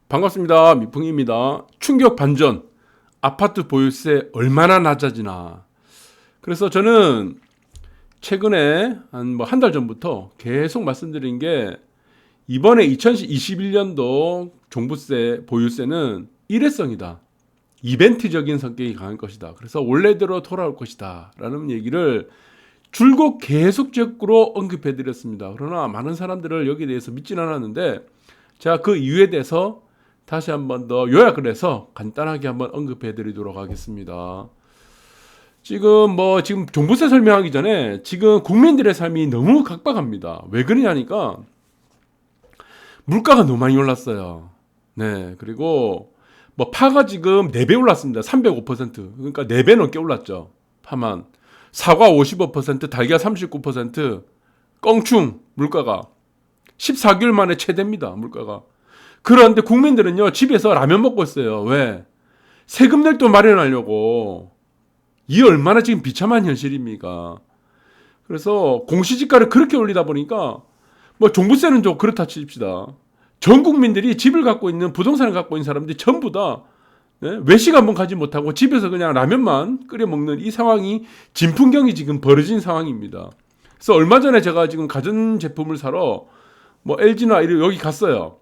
반갑습니다. 미풍입니다. 충격 반전. 아파트 보유세 얼마나 낮아지나. 그래서 저는 최근에 한 달 전부터 계속 말씀드린 게 이번에 2021년도 종부세, 보유세는 일회성이다. 이벤트적인 성격이 강할 것이다. 그래서 원래대로 돌아올 것이다. 라는 얘기를 줄곧 계속적으로 언급해 드렸습니다. 그러나 많은 사람들을 여기에 대해서 믿진 않았는데 제가 그 이유에 대해서 다시 한번 더 요약을 해서 간단하게 한번 언급해 드리도록 하겠습니다. 지금 종부세 설명하기 전에 지금 국민들의 삶이 너무 각박합니다. 왜 그러냐니까 물가가 너무 많이 올랐어요. 네. 그리고 파가 지금 4배 올랐습니다. 305%. 그러니까 4배 넘게 올랐죠. 파만. 사과 55%, 달걀 39%, 껑충 물가가 14개월 만에 최대입니다. 물가가. 그런데 국민들은요, 집에서 라면 먹고 있어요. 왜? 세금 낼 돈 마련하려고. 이 얼마나 지금 비참한 현실입니까? 그래서 공시지가를 그렇게 올리다 보니까 종부세는 좀 그렇다 칩시다. 전 국민들이 집을 갖고 있는, 부동산을 갖고 있는 사람들이 전부 다 외식 한번 가지 못하고 집에서 그냥 라면만 끓여 먹는 이 상황이 진풍경이 지금 벌어진 상황입니다. 그래서 얼마 전에 제가 지금 가전제품을 사러 LG나 여기 갔어요.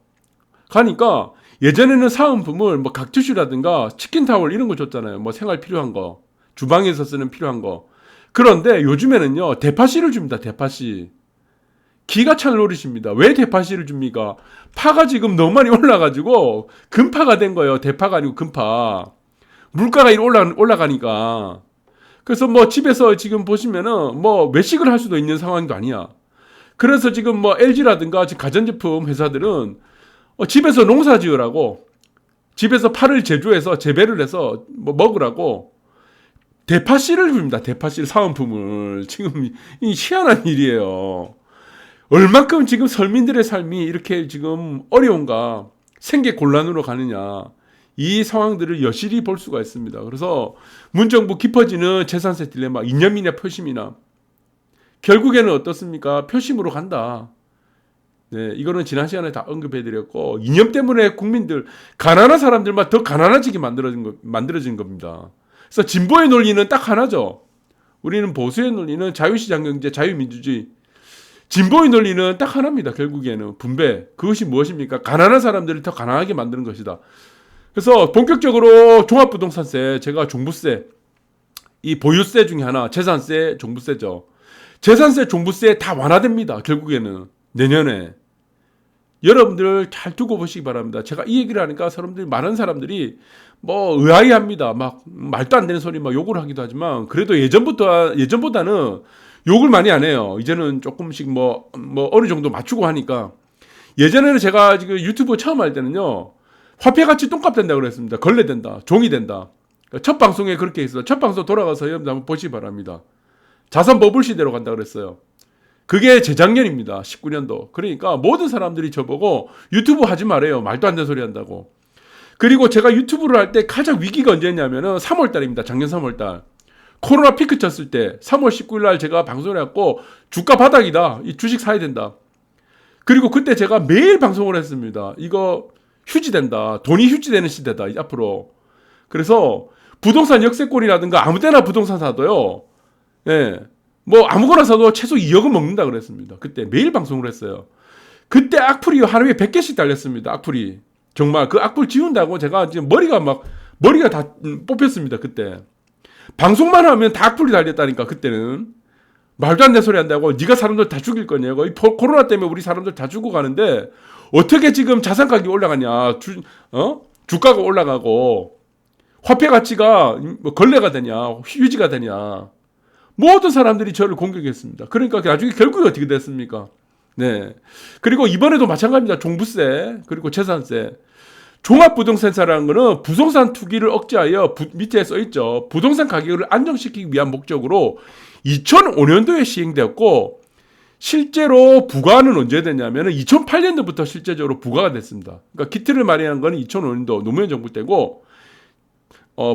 가니까 예전에는 사은품을 각티슈라든가 치킨타월 이런 거 줬잖아요. 생활 필요한 거. 주방에서 쓰는 필요한 거. 그런데 요즘에는요, 대파씨를 줍니다. 대파씨. 기가 찰 노릇입니다. 왜 대파씨를 줍니까? 파가 지금 너무 많이 올라가지고 금파가 된 거예요. 대파가 아니고 금파. 물가가 올라가니까. 그래서 집에서 지금 보시면은 외식을 할 수도 있는 상황도 아니야. 그래서 지금 LG라든가 지금 가전제품 회사들은 집에서 농사 지으라고, 집에서 파를 제조해서 재배를 해서 먹으라고 대파씨를 줍니다. 대파씨 사은품을. 지금 이 희한한 일이에요. 얼만큼 지금 서민들의 삶이 이렇게 지금 어려운가, 생계곤란으로 가느냐, 이 상황들을 여실히 볼 수가 있습니다. 그래서 문정부 깊어지는 재산세 딜레마, 이념이나 표심이나 결국에는 어떻습니까? 표심으로 간다. 네, 이거는 지난 시간에 다 언급해드렸고, 이념 때문에 국민들, 가난한 사람들만 더 가난해지게 만들어진 겁니다. 그래서 진보의 논리는 딱 하나죠. 우리는 보수의 논리는 자유시장 경제, 자유민주주의. 진보의 논리는 딱 하나입니다. 결국에는 분배. 그것이 무엇입니까? 가난한 사람들을 더 가난하게 만드는 것이다. 그래서 본격적으로 종합부동산세, 제가 종부세, 이 보유세 중에 하나, 재산세, 종부세죠. 재산세, 종부세 다 완화됩니다. 결국에는 내년에. 여러분들 잘 두고 보시기 바랍니다. 제가 이 얘기를 하니까 많은 사람들이 의아해합니다. 말도 안 되는 소리 욕을 하기도 하지만, 그래도 예전보다는 욕을 많이 안 해요. 이제는 조금씩 어느 정도 맞추고 하니까. 예전에는 제가 지금 유튜브 처음 할 때는요, 화폐같이 똥값 된다 그랬습니다. 걸레된다. 종이 된다. 첫 방송에 그렇게 있어요. 첫 방송 돌아가서 여러분들 한번 보시기 바랍니다. 자산 버블 시대로 간다 그랬어요. 그게 재작년입니다. 19년도. 그러니까 모든 사람들이 저보고 유튜브 하지 말아요. 말도 안 되는 소리 한다고. 그리고 제가 유튜브를 할 때 가장 위기가 언제였냐면은 3월달입니다. 작년 3월달. 코로나 피크 쳤을 때 3월 19일 날 제가 방송을 했고, 주가 바닥이다. 이 주식 사야 된다. 그리고 그때 제가 매일 방송을 했습니다. 이거 휴지된다. 돈이 휴지되는 시대다. 앞으로. 그래서 부동산 역세권이라든가 아무 데나 부동산 사도요. 예. 아무거나 사도 최소 2억은 먹는다 그랬습니다. 그때 매일 방송을 했어요. 그때 악플이 하루에 100개씩 달렸습니다. 악플이. 정말 그 악플 지운다고 제가 지금 머리가 다 뽑혔습니다. 그때. 방송만 하면 다 악플이 달렸다니까. 그때는. 말도 안 되는 소리 한다고. 네가 사람들 다 죽일 거냐고. 코로나 때문에 우리 사람들 다 죽어가는데 어떻게 지금 자산 가격이 올라가냐. 주가가 올라가고 화폐 가치가 걸레가 되냐. 휴지가 되냐. 모든 사람들이 저를 공격했습니다. 그러니까 나중에 결국에 어떻게 됐습니까? 네. 그리고 이번에도 마찬가지입니다. 종부세, 그리고 재산세. 종합부동산세라는 거는 부동산 투기를 억제하여 밑에 써있죠. 부동산 가격을 안정시키기 위한 목적으로 2005년도에 시행되었고, 실제로 부과는 언제 됐냐면 2008년도부터 실제적으로 부과가 됐습니다. 그러니까 기틀을 마련한 건 2005년도 노무현 정부 때고,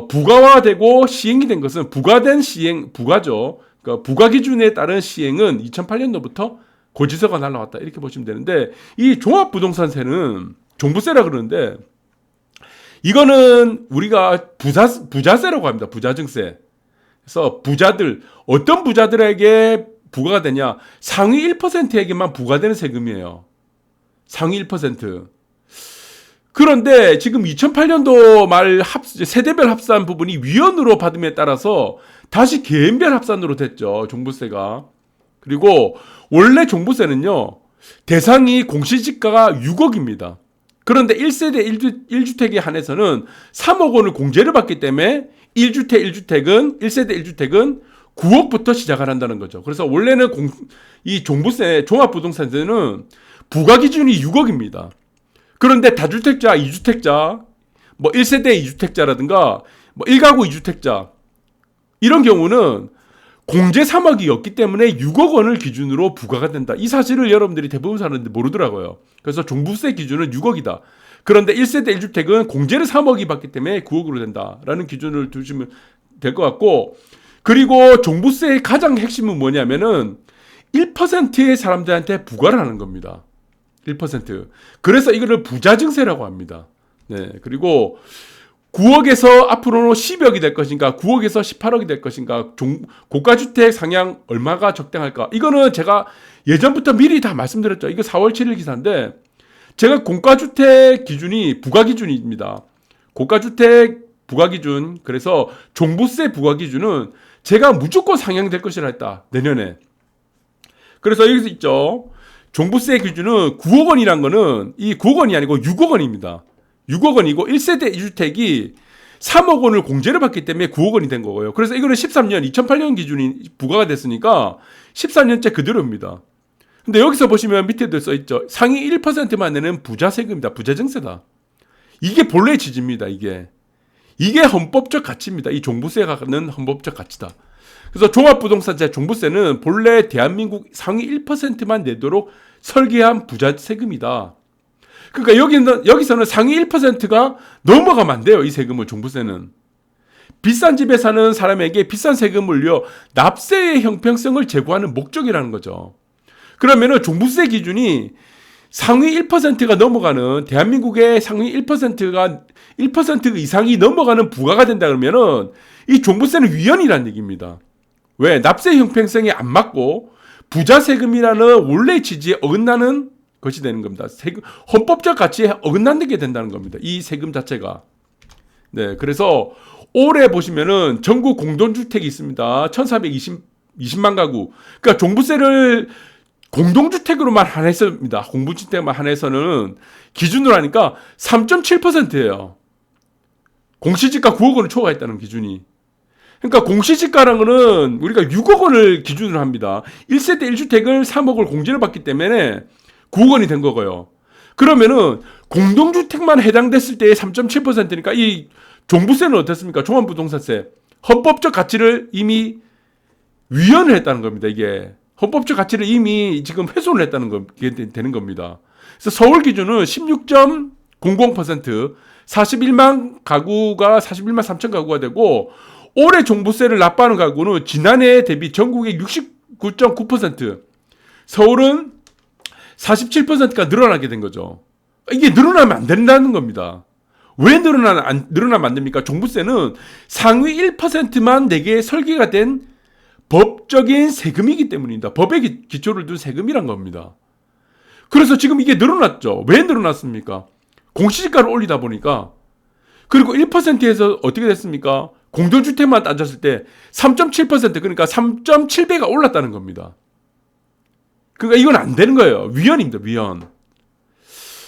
부가화되고 시행이 된 것은 부가죠. 그러니까 부가 기준에 따른 시행은 2008년도부터 고지서가 날라왔다. 이렇게 보시면 되는데, 이 종합부동산세는 종부세라 그러는데 이거는 우리가 부자세라고 합니다. 부자증세. 그래서 부자들, 어떤 부자들에게 부과가 되냐? 상위 1%에게만 부과되는 세금이에요. 상위 1%. 그런데 지금 2008년도 말 세대별 합산 부분이 위헌으로 받음에 따라서 다시 개인별 합산으로 됐죠. 종부세가. 그리고 원래 종부세는요. 대상이 공시지가가 6억입니다. 그런데 1세대 1주택에 한해서는 3억 원을 공제를 받기 때문에 1세대 1주택은 9억부터 시작을 한다는 거죠. 그래서 원래는 이 종부세, 종합부동산세는 부과 기준이 6억입니다. 그런데 다주택자, 2주택자, 뭐 1세대 2주택자라든가 뭐 1가구 2주택자 이런 경우는 공제 3억이었기 때문에 6억 원을 기준으로 부과가 된다. 이 사실을 여러분들이 대부분 사는데 모르더라고요. 그래서 종부세 기준은 6억이다. 그런데 1세대 1주택은 공제를 3억이 받기 때문에 9억으로 된다라는 기준을 두시면 될 것 같고, 그리고 종부세의 가장 핵심은 뭐냐면은 1%의 사람들한테 부과를 하는 겁니다. 1%. 그래서 이거를 부자증세라고 합니다. 네. 그리고 9억에서 앞으로는 10억이 될 것인가, 9억에서 18억이 될 것인가, 고가주택 상향 얼마가 적당할까? 이거는 제가 예전부터 미리 다 말씀드렸죠. 이거 4월 7일 기사인데, 제가 고가주택 기준이 부과 기준입니다. 고가주택 부과 기준, 그래서 종부세 부과 기준은 제가 무조건 상향될 것이라 했다. 내년에. 그래서 여기서 있죠. 종부세 기준은 9억 원이란 거는 이 9억 원이 아니고 6억 원입니다. 6억 원이고 1세대 2주택이 3억 원을 공제를 받기 때문에 9억 원이 된 거고요. 그래서 이거는 2008년 기준이 부과가 됐으니까 14년째 그대로입니다. 근데 여기서 보시면 밑에도 써있죠. 상위 1%만 내는 부자세금이다. 부자증세다. 이게 본래의 취지입니다. 이게 헌법적 가치입니다. 이 종부세가 갖는 헌법적 가치다. 그래서 종합부동산세 종부세는 본래 대한민국 상위 1%만 내도록 설계한 부자세금이다. 그러니까 여기서는 상위 1%가 넘어가면 안 돼요. 이 세금은, 종부세는. 비싼 집에 사는 사람에게 비싼 세금을 올려 납세의 형평성을 제고하는 목적이라는 거죠. 그러면은 종부세 기준이 상위 1%가 넘어가는, 대한민국의 상위 1%가 1% 이상이 넘어가는 부과가 된다 그러면은 이 종부세는 위헌이라는 얘기입니다. 왜? 납세 형평성에 안 맞고 부자세금이라는 원래의 취지에 어긋나는 것이 되는 겁니다. 헌법적 가치에 어긋나게 된다는 겁니다. 이 세금 자체가. 네, 그래서 올해 보시면은 전국 공동주택이 있습니다. 1,420만 가구. 그러니까 종부세를 공동주택으로만 한해서입니다. 공동주택만 한해서는 기준으로 하니까 3.7%예요. 공시지가 9억 원을 초과했다는 기준이. 그러니까 공시지가라는 거는 우리가 6억 원을 기준으로 합니다. 1세대 1주택을 3억을 공제를 받기 때문에 9억 원이 된 거고요. 그러면은 공동주택만 해당됐을 때의 3.7%니까 이 종부세는 어떻습니까? 종합부동산세. 헌법적 가치를 이미 위헌을 했다는 겁니다. 이게. 헌법적 가치를 이미 지금 훼손을 했다는 게 되는 겁니다. 그래서 서울 기준은 16.00%, 41만 3천 가구가 되고, 올해 종부세를 납부하는 가구는 지난해 대비 전국의 69.9%, 서울은 47%가 늘어나게 된 거죠. 이게 늘어나면 안 된다는 겁니다. 왜 늘어나면 안 됩니까? 종부세는 상위 1%만 내게 설계가 된 법적인 세금이기 때문입니다. 법에 기초를 둔 세금이란 겁니다. 그래서 지금 이게 늘어났죠. 왜 늘어났습니까? 공시지가를 올리다 보니까. 그리고 1%에서 어떻게 됐습니까? 공동주택만 따졌을 때 3.7%, 그러니까 3.7배가 올랐다는 겁니다. 그러니까 이건 안 되는 거예요. 위헌입니다. 위헌.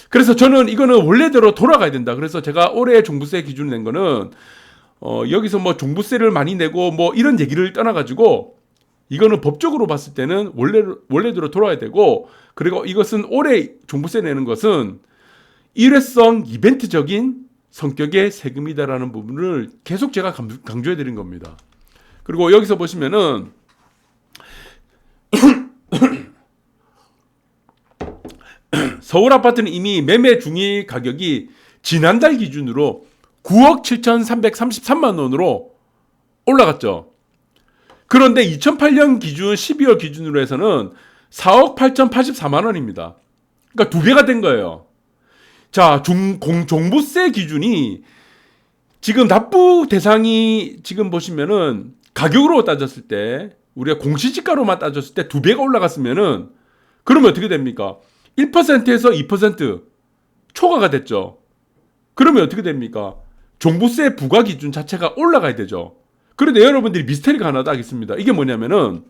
그래서 저는 이거는 원래대로 돌아가야 된다. 그래서 제가 올해 종부세 기준 낸 거는 여기서 뭐 종부세를 많이 내고 뭐 이런 얘기를 떠나가지고 이거는 법적으로 봤을 때는 원래대로 돌아야 되고, 그리고 이것은 올해 종부세 내는 것은 일회성 이벤트적인 성격의 세금이다라는 부분을 계속 제가 강조해 드린 겁니다. 그리고 여기서 보시면은 서울 아파트는 이미 매매 중위 가격이 지난달 기준으로 9억 7,333만 원으로 올라갔죠. 그런데 2008년 기준 12월 기준으로 해서는 4억 8,084만 원입니다. 그러니까 2배가 된 거예요. 자, 종부세 기준이 지금 납부 대상이 지금 보시면은 가격으로 따졌을 때 우리가 공시지가로만 따졌을 때 2배가 올라갔으면은 그러면 어떻게 됩니까? 1%에서 2% 초과가 됐죠. 그러면 어떻게 됩니까? 종부세 부과 기준 자체가 올라가야 되죠. 그런데 여러분들이 미스터리가 하나 더 하겠습니다. 이게 뭐냐면은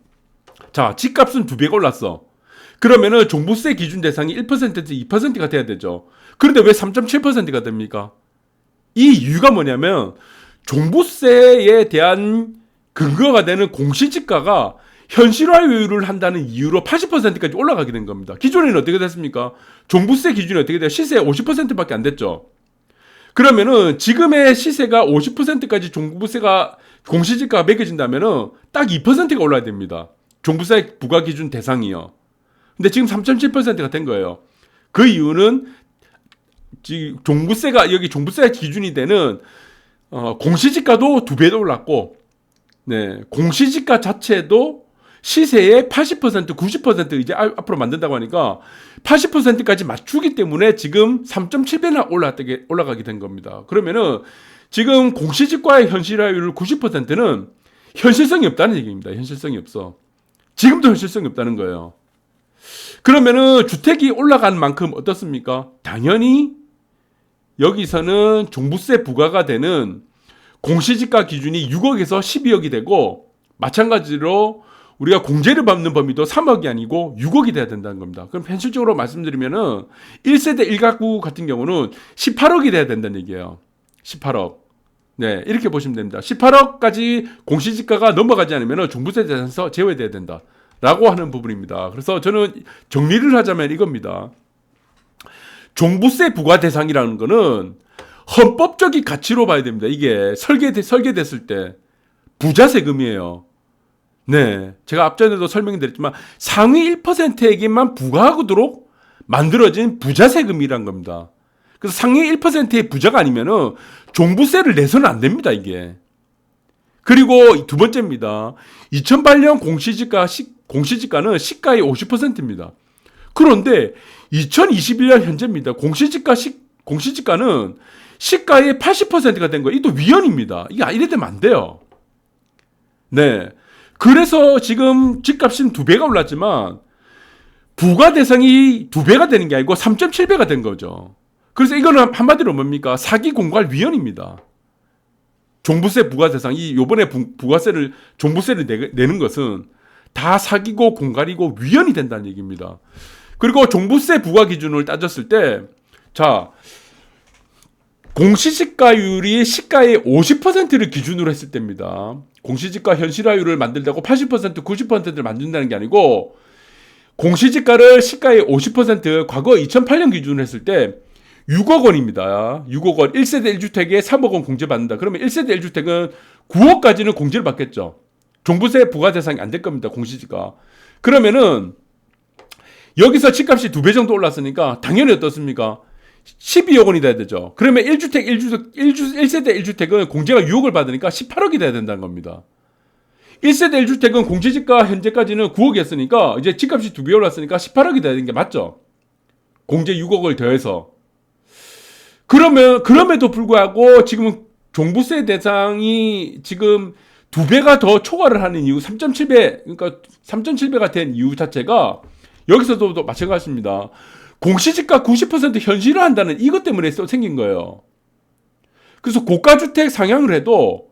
자, 집값은 2배가 올랐어. 그러면은 종부세 기준 대상이 1%에서 2%가 돼야 되죠. 그런데 왜 3.7%가 됩니까? 이 이유가 뭐냐면 종부세에 대한 근거가 되는 공시지가가 현실화율을 한다는 이유로 80%까지 올라가게 된 겁니다. 기존에는 어떻게 됐습니까? 종부세 기준이 어떻게 돼요? 시세 50%밖에 안 됐죠. 그러면은 지금의 시세가 50%까지 종부세가 공시지가가 매겨진다면은 딱 2%가 올라야 됩니다. 종부세 부과 기준 대상이요. 근데 지금 3.7%가 된 거예요. 그 이유는 지금 종부세가 여기 종부세 기준이 되는 공시지가도 2배도 올랐고, 네, 공시지가 자체도 시세의 80%, 90% 이제 앞으로 만든다고 하니까 80%까지 맞추기 때문에 지금 3.7배나 올라가게 된 겁니다. 그러면은 지금 공시지가의 현실화율 90%는 현실성이 없다는 얘기입니다. 현실성이 없어. 지금도 현실성이 없다는 거예요. 그러면은 주택이 올라간 만큼 어떻습니까? 당연히 여기서는 종부세 부과가 되는 공시지가 기준이 6억에서 12억이 되고, 마찬가지로 우리가 공제를 받는 범위도 3억이 아니고 6억이 돼야 된다는 겁니다. 그럼 현실적으로 말씀드리면은 1세대 1가구 같은 경우는 18억이 돼야 된다는 얘기예요. 18억. 네, 이렇게 보시면 됩니다. 18억까지 공시지가가 넘어가지 않으면 종부세 대상에서 제외돼야 된다 라고 하는 부분입니다. 그래서 저는 정리를 하자면 이겁니다. 종부세 부과 대상이라는 거는 헌법적인 가치로 봐야 됩니다. 이게 설계됐을 때 부자 세금이에요. 네, 제가 앞전에도 설명드렸지만 상위 1%에게만 부과하도록 만들어진 부자 세금이란 겁니다. 그래서 상위 1%의 부자가 아니면은 종부세를 내서는 안 됩니다, 이게. 그리고 두 번째입니다. 2008년 공시지가는 시가의 50%입니다. 그런데 2021년 현재입니다. 공시지가는 시가의 80%가 된 거예요. 이것도 위헌입니다. 이게 이래 되면 안 돼요. 네. 그래서 지금 집값은 2배가 올랐지만 부과 대상이 2배가 되는 게 아니고 3.7배가 된 거죠. 그래서 이거는 한마디로 뭡니까? 사기 공갈 위헌입니다. 종부세 부과 대상이 요번에 종부세를 내는 것은 다 사기고 공갈이고 위헌이 된다는 얘기입니다. 그리고 종부세 부과 기준을 따졌을 때, 자, 공시지가율이 시가의 50%를 기준으로 했을 때입니다. 공시지가 현실화율을 만들다고 80%, 90%를 만든다는 게 아니고, 공시지가를 시가의 50% 과거 2008년 기준으로 했을 때 6억 원입니다. 6억 원. 1세대 1주택에 3억 원 공제받는다. 그러면 1세대 1주택은 9억까지는 공제를 받겠죠. 종부세 부과 대상이 안 될 겁니다. 공시지가. 그러면은 여기서 집값이 2배 정도 올랐으니까 당연히 어떻습니까? 12억 원이 돼야 되죠. 그러면 1세대 1주택은 공제가 6억을 받으니까 18억이 돼야 된다는 겁니다. 1세대 1주택은 공시지가 현재까지는 9억이었으니까 이제 집값이 2배 올랐으니까 18억이 돼야 되는 게 맞죠. 공제 6억을 더해서. 그럼에도 불구하고 지금 종부세 대상이 지금 2배가 더 초과를 하는 이유, 3.7배, 그러니까 3.7배가 된 이유 자체가 여기서도 마찬가지입니다. 공시지가 90% 현실화한다는 이것 때문에 생긴 거예요. 그래서 고가주택 상향을 해도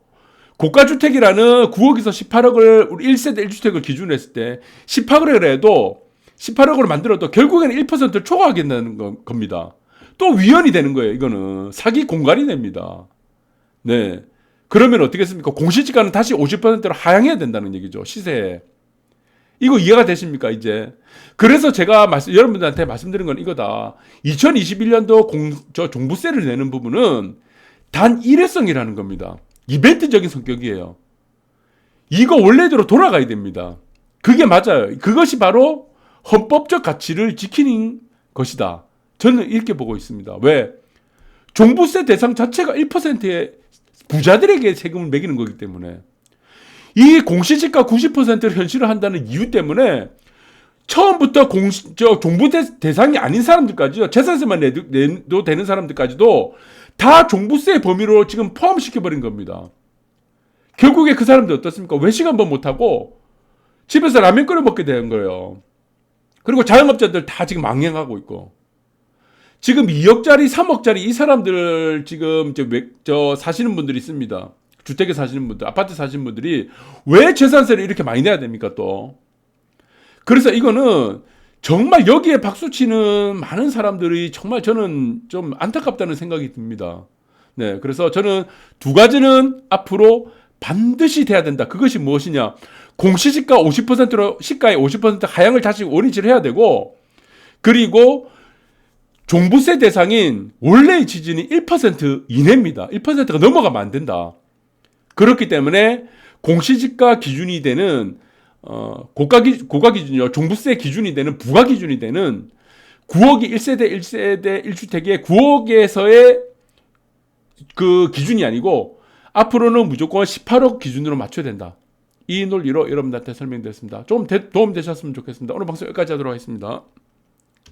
고가주택이라는 9억에서 18억을 우리 1세대 1주택을 기준으로 했을 때 18억을 해도 18억으로 만들어도 결국에는 1%를 초과하겠다는 겁니다. 또 위헌이 되는 거예요. 이거는 사기 공갈이 됩니다. 네. 그러면 어떻겠습니까? 공시지가는 다시 50%로 하향해야 된다는 얘기죠. 시세에. 이거 이해가 되십니까, 이제? 그래서 제가 여러분들한테 말씀드린 건 이거다. 2021년도 종부세를 내는 부분은 단 일회성이라는 겁니다. 이벤트적인 성격이에요. 이거 원래대로 돌아가야 됩니다. 그게 맞아요. 그것이 바로 헌법적 가치를 지키는 것이다. 저는 이렇게 보고 있습니다. 왜? 종부세 대상 자체가 1%의 부자들에게 세금을 매기는 거기 때문에. 이 공시지가 90%를 현실화한다는 이유 때문에 처음부터 종부 대상이 아닌 사람들까지요, 재산세만 내도 되는 사람들까지도 다 종부세 범위로 지금 포함시켜버린 겁니다. 결국에 그 사람들 어떻습니까? 외식 한번 못하고 집에서 라면 끓여 먹게 되는 거예요. 그리고 자영업자들 다 지금 망행하고 있고, 지금 2억짜리, 3억짜리 이 사람들 지금 저 사시는 분들이 있습니다. 주택에 사시는 분들, 아파트 사시는 분들이 왜 재산세를 이렇게 많이 내야 됩니까 또? 그래서 이거는 정말 여기에 박수치는 많은 사람들이 정말 저는 좀 안타깝다는 생각이 듭니다. 네, 그래서 저는 두 가지는 앞으로 반드시 돼야 된다. 그것이 무엇이냐? 공시지가 50%로 시가의 50% 하향을 다시 원위치를 해야 되고, 그리고 종부세 대상인 원래의 지진이 1% 이내입니다. 1%가 넘어가면 안 된다. 그렇기 때문에 공시지가 기준이 되는 고가 기준이요. 종부세 기준이 되는 부가 기준이 되는 9억이 1세대 1주택에 9억에서의 그 기준이 아니고 앞으로는 무조건 18억 기준으로 맞춰야 된다. 이 논리로 여러분들한테 설명드렸습니다. 좀 도움 되셨으면 좋겠습니다. 오늘 방송 여기까지 하도록 하겠습니다.